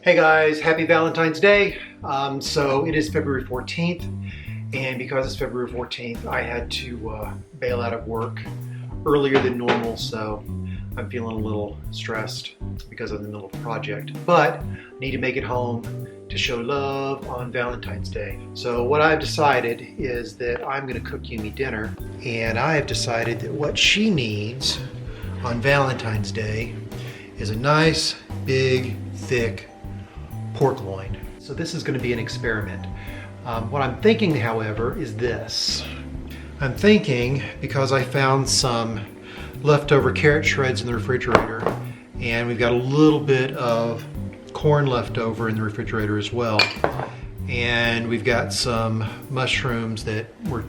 Hey guys, happy Valentine's Day. So it is February 14th, and because it's February 14th, I had to bail out of work earlier than normal, so I'm feeling a little stressed because I'm in the middle of a project. But I need to make it home to show love on Valentine's Day. So what I've decided is that I'm gonna cook Yumi dinner, and I have decided that what she needs on Valentine's Day is a nice, big, thick pork loin. So this is going to be an experiment. What I'm thinking, however, is this. I'm thinking, because I found some leftover carrot shreds in the refrigerator, and we've got a little bit of corn left over in the refrigerator as well, and we've got some mushrooms that were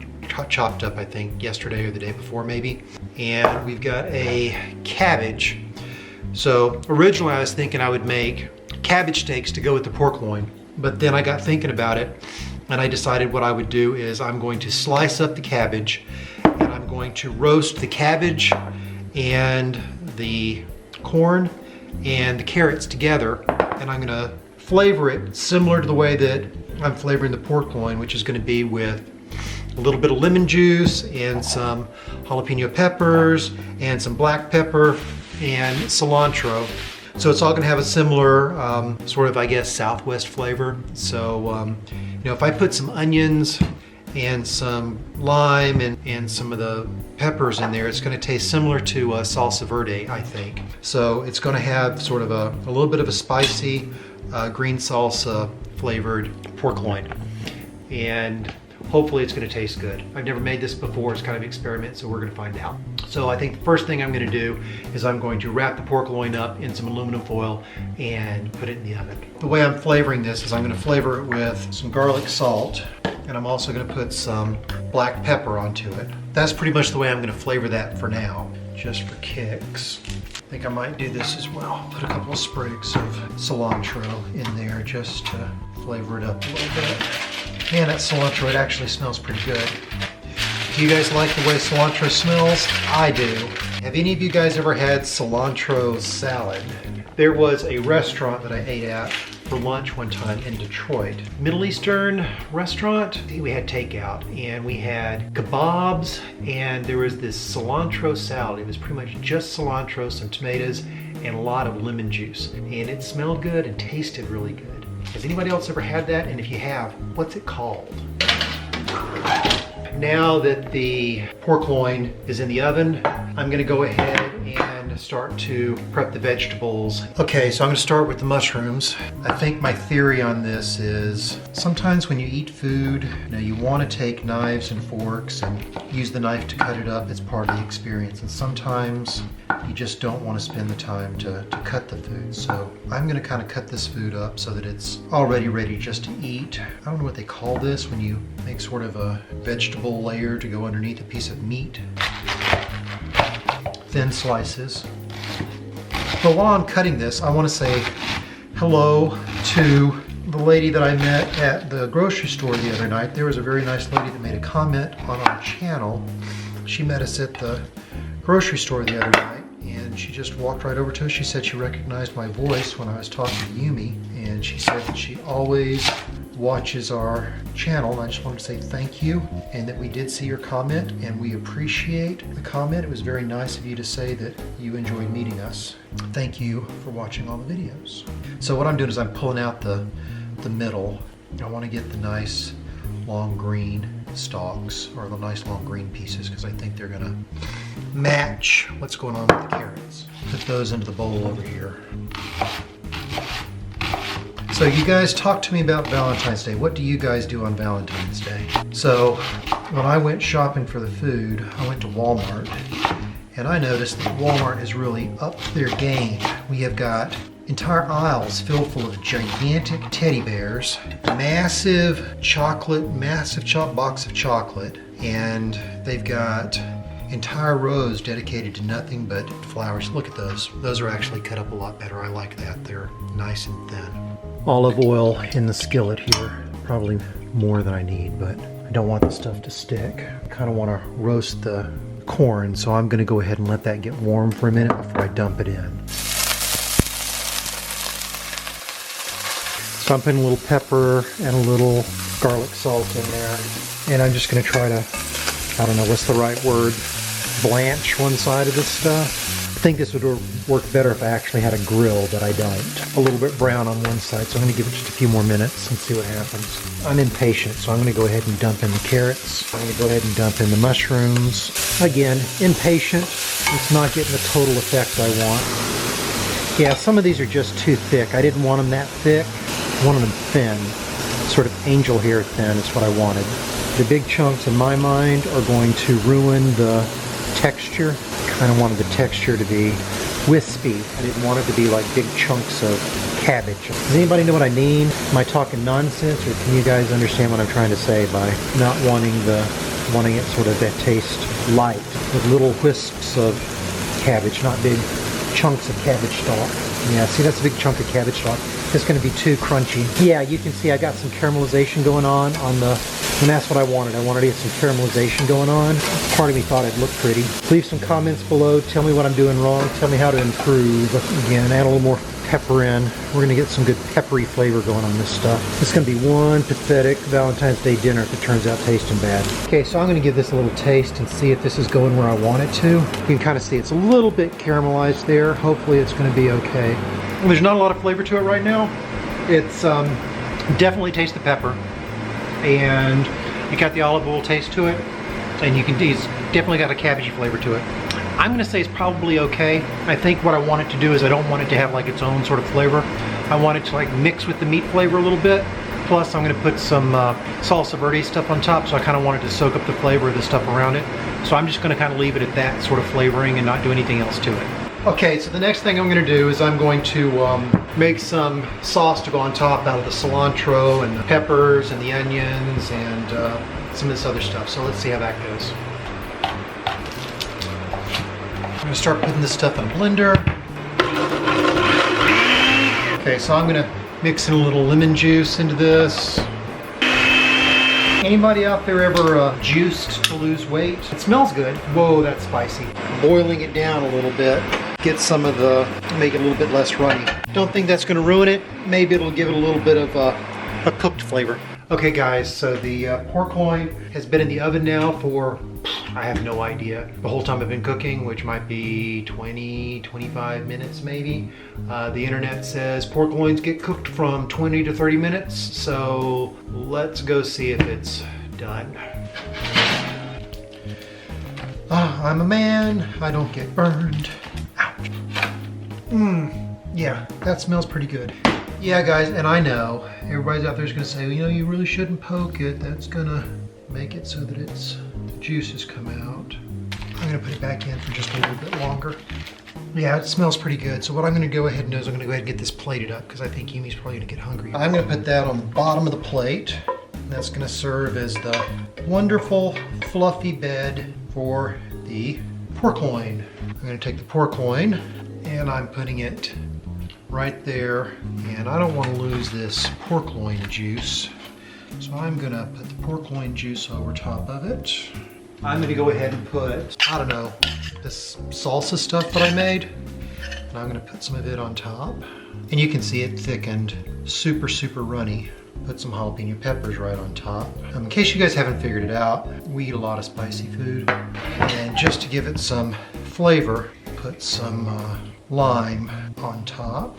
chopped up, I think, yesterday or the day before maybe, and we've got a cabbage. So originally I was thinking I would make cabbage steaks to go with the pork loin, but then I got thinking about it and I decided what I would do is I'm going to slice up the cabbage and I'm going to roast the cabbage and the corn and the carrots together, and I'm going to flavor it similar to the way that I'm flavoring the pork loin, which is going to be with a little bit of lemon juice and some jalapeno peppers and some black pepper and cilantro. So it's all going to have a similar sort of, I guess, Southwest flavor. So, you know, if I put some onions and some lime and some of the peppers in there, it's going to taste similar to salsa verde, I think. So it's going to have sort of a little bit of a spicy green salsa flavored pork loin. And hopefully it's going to taste good. I've never made this before. It's kind of an experiment, so we're going to find out. So I think the first thing I'm going to do is I'm going to wrap the pork loin up in some aluminum foil and put it in the oven. The way I'm flavoring this is I'm going to flavor it with some garlic salt, and I'm also going to put some black pepper onto it. That's pretty much the way I'm going to flavor that for now, just for kicks. I think I might do this as well. Put a couple of sprigs of cilantro in there just to flavor it up a little bit. Man, that cilantro, it actually smells pretty good. Do you guys like the way cilantro smells? I do. Have any of you guys ever had cilantro salad? There was a restaurant that I ate at for lunch one time in Detroit. Middle Eastern restaurant. We had takeout and we had kebabs and there was this cilantro salad. It was pretty much just cilantro, some tomatoes, and a lot of lemon juice. And it smelled good and tasted really good. Has anybody else ever had that? And if you have, what's it called? Now that the pork loin is in the oven, I'm gonna go ahead and start to prep the vegetables. Okay, so I'm gonna start with the mushrooms. I think my theory on this is sometimes when you eat food, you know, you wanna take knives and forks and use the knife to cut it up. It's part of the experience. And sometimes you just don't wanna spend the time to cut the food. So I'm gonna kind of cut this food up so that it's already ready just to eat. I don't know what they call this when you make sort of a vegetable layer to go underneath a piece of meat. Thin slices. But while I'm cutting this, I want to say hello to the lady that I met at the grocery store the other night. There was a very nice lady that made a comment on our channel. She met us at the grocery store the other night and she just walked right over to us. She said she recognized my voice when I was talking to Yumi, and she said that she always watches our channel, and I just wanted to say thank you and that we did see your comment and we appreciate the comment. It was very nice of you to say that you enjoyed meeting us. Thank you for watching all the videos. So what I'm doing is I'm pulling out the middle. I want to get the nice long green stalks, or the nice long green pieces, because I think they're gonna match what's going on with the carrots. Put those into the bowl over here. So you guys talk to me about Valentine's Day. What do you guys do on Valentine's Day? So when I went shopping for the food, I went to Walmart, and I noticed that Walmart is really up their game. We have got entire aisles filled full of gigantic teddy bears, massive box of chocolate, and they've got entire rows dedicated to nothing but flowers. Look at those. Those are actually cut up a lot better. I like that. They're nice and thin. Olive oil in the skillet here. Probably more than I need, but I don't want the stuff to stick. I kind of want to roast the corn, so I'm going to go ahead and let that get warm for a minute before I dump it in. So I'm putting a little pepper and a little garlic salt in there. And I'm just gonna try to, I don't know, what's the right word? Blanch one side of this stuff. I think this would work better if I actually had a grill, but I don't. A little bit brown on one side, so I'm gonna give it just a few more minutes and see what happens. I'm impatient, so I'm gonna go ahead and dump in the carrots. I'm gonna go ahead and dump in the mushrooms. Again, impatient. It's not getting the total effect I want. Yeah, some of these are just too thick. I didn't want them that thick. I wanted them thin. Sort of angel hair thin is what I wanted. The big chunks in my mind are going to ruin the texture. Kind of wanted the texture to be wispy. I didn't want it to be like big chunks of cabbage. Does anybody know what I mean? Am I talking nonsense, or can you guys understand what I'm trying to say by not wanting it sort of that taste light with little wisps of cabbage, not big chunks of cabbage stalk? Yeah, see, that's a big chunk of cabbage stalk. It's going to be too crunchy. Yeah, you can see I got some caramelization going on the, and that's what I wanted. I wanted to get some caramelization going on. Part of me thought it'd look pretty. Leave some comments below. Tell me what I'm doing wrong. Tell me how to improve. Again, add a little more pepper in. We're going to get some good peppery flavor going on this stuff. It's going to be one pathetic Valentine's Day dinner if it turns out tasting bad. Okay, so I'm going to give this a little taste and see if this is going where I want it to. You can kind of see it's a little bit caramelized there. Hopefully it's going to be okay. Well, there's not a lot of flavor to it right now. It's definitely taste the pepper, and you got the olive oil taste to it, and you can, it's definitely got a cabbagey flavor to it. I'm gonna say it's probably okay. I think what I want it to do is I don't want it to have like its own sort of flavor. I want it to like mix with the meat flavor a little bit. Plus I'm gonna put some salsa verde stuff on top, so I kind of want it to soak up the flavor of the stuff around it. So I'm just gonna kind of leave it at that sort of flavoring and not do anything else to it. Okay, so the next thing I'm going to do is I'm going to make some sauce to go on top out of the cilantro and the peppers and the onions and some of this other stuff. So let's see how that goes. I'm going to start putting this stuff in a blender. Okay, so I'm going to mix in a little lemon juice into this. Anybody out there ever juiced to lose weight? It smells good. Whoa, that's spicy. Boiling it down a little bit. Get some of the, make it a little bit less runny. Don't think that's gonna ruin it. Maybe it'll give it a little bit of a cooked flavor. Okay guys, so the pork loin has been in the oven now for, I have no idea, the whole time I've been cooking, which might be 20, 25 minutes maybe. The internet says pork loins get cooked from 20 to 30 minutes, so let's go see if it's done. I'm a man, I don't get burned. Ouch. Yeah, that smells pretty good. Yeah guys, and I know everybody's out there is gonna say, well, you know, you really shouldn't poke it. That's gonna make it so that the juices come out. I'm gonna put it back in for just a little bit longer. Yeah, it smells pretty good. So what I'm gonna go ahead and do is I'm gonna go ahead and get this plated up because I think Yumi's probably gonna get hungry. I'm gonna put that on the bottom of the plate. That's gonna serve as the wonderful fluffy bed for the pork loin. I'm gonna take the pork loin and I'm putting it right there, and I don't want to lose this pork loin juice, so I'm gonna put the pork loin juice over top of it. I'm gonna go ahead and put, I don't know, this salsa stuff that I made, and I'm gonna put some of it on top. And you can see it thickened, super, super runny. Put some jalapeno peppers right on top. In case you guys haven't figured it out, we eat a lot of spicy food. And just to give it some flavor, put some lime on top.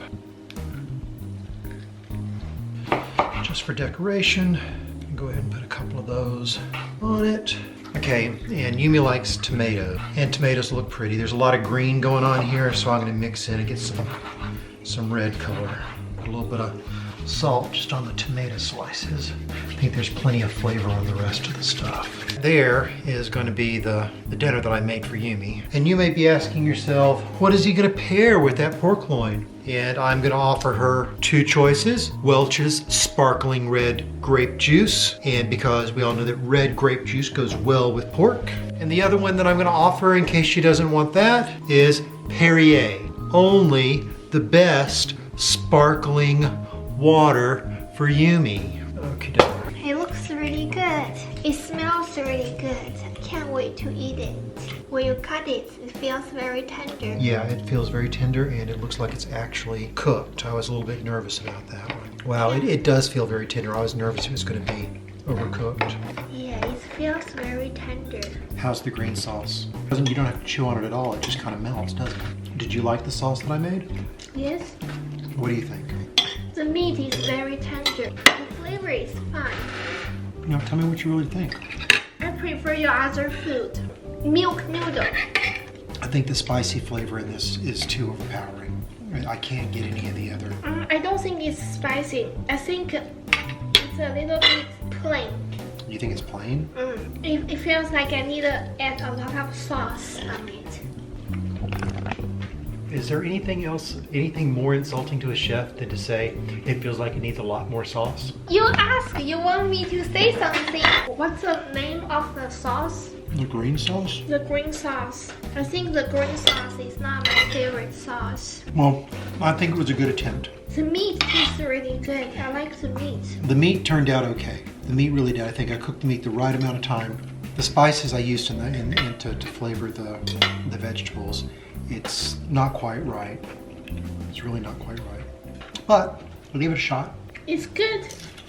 Just for decoration, go ahead and put a couple of those on it. Okay, and Yumi likes tomato, and tomatoes look pretty. There's a lot of green going on here, so I'm gonna mix in and get some red color. Put a little bit of salt just on the tomato slices. I think there's plenty of flavor on the rest of the stuff. There is going to be the dinner that I made for Yumi. And you may be asking yourself, what is he going to pair with that pork loin? And I'm going to offer her two choices: Welch's sparkling red grape juice, and because we all know that red grape juice goes well with pork. And the other one that I'm going to offer, in case she doesn't want that, is Perrier. Only the best sparkling water for Yumi. Okay, He looks really good. It smells really good. I can't wait to eat it. When you cut it, it feels very tender. Yeah, it feels very tender and it looks like it's actually cooked. I was a little bit nervous about that one. Wow, it does feel very tender. I was nervous it was going to be overcooked. Yeah, it feels very tender. How's the green sauce? You don't have to chew on it at all. It just kind of melts, doesn't it? Did you like the sauce that I made? Yes. What do you think? The meat is very tender. The flavor is fine. Now, tell me what you really think. I prefer your other food. Milk noodle. I think the spicy flavor in this is too overpowering. I can't get any of the other. I don't think it's spicy. I think it's a little bit plain. You think it's plain? It feels like I need to add a lot of sauce on it. Is there anything else, anything more insulting to a chef than to say it feels like it needs a lot more sauce? You ask, you want me to say something. What's the name of the sauce? The green sauce? The green sauce. I think the green sauce is not my favorite sauce. Well, I think it was a good attempt. The meat is really good. I like the meat. The meat turned out okay. The meat really did. I think I cooked the meat the right amount of time. The spices I used to flavor the vegetables, it's not quite right. It's really not quite right. But I'll give it a shot. It's good.